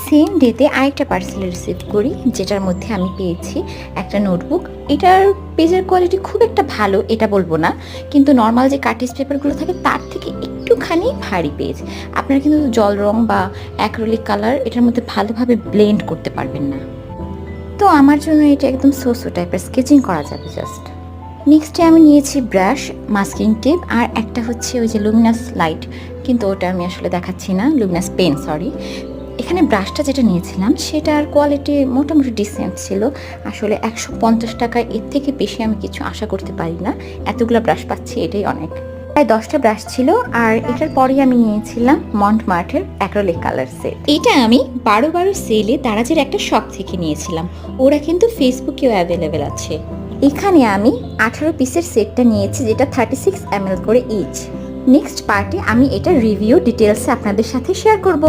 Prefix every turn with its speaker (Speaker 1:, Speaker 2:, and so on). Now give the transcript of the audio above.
Speaker 1: Same ডেতে আরেকটা parcel receive করি, যেটার মধ্যে আমি পেয়েছি একটা নোটবুক। এটার পেজের কোয়ালিটি খুব একটা ভালো এটা বলবো না, কিন্তু নর্মাল যে কার্টিজ পেপারগুলো থাকে তার থেকে একটুখানি ভারী পেজ। আপনারা কিন্তু জল রং বা অ্যাক্রিলিক কালার এটার মধ্যে ভালোভাবে ব্লেন্ড করতে পারবেন না। তো আমার জন্য এটা একদম সোসো টাইপের, স্কেচিং করা যাবে জাস্ট। নেক্সটে আমি নিয়েছি ব্রাশ, মাস্কিং টেপ, আর একটা হচ্ছে ওই যে লুমিনাস লাইট, কিন্তু ওটা আমি আসলে দেখাচ্ছি না, লুমিনাস পেন সরি। এখানে ব্রাশটা যেটা নিয়েছিলাম সেটার কোয়ালিটি মোটামুটি ডিসেন্ট ছিল। আসলে 150 টাকায় এর থেকে বেশি আমি কিছু আশা করতে পারি না, এতগুলো ব্রাশ পাচ্ছি এটাই অনেক। প্রায় 10টা ব্রাশ ছিল। আর এটার পরেই আমি নিয়েছিলাম মন্টমার্টের অ্যাক্রিলিক কালার সেট। এটা আমি 12 সেলে দারাজের একটা শপ থেকে নিয়েছিলাম, ওরা কিন্তু ফেসবুকেও অ্যাভেলেবেল আছে। এখানে আমি 18 পিসের সেটটা নিয়েছি, যেটা 36 ml করে ইচ। নেক্সট পার্টে আমি এটা রিভিউ ডিটেলসে আপনাদের সাথে শেয়ার করব।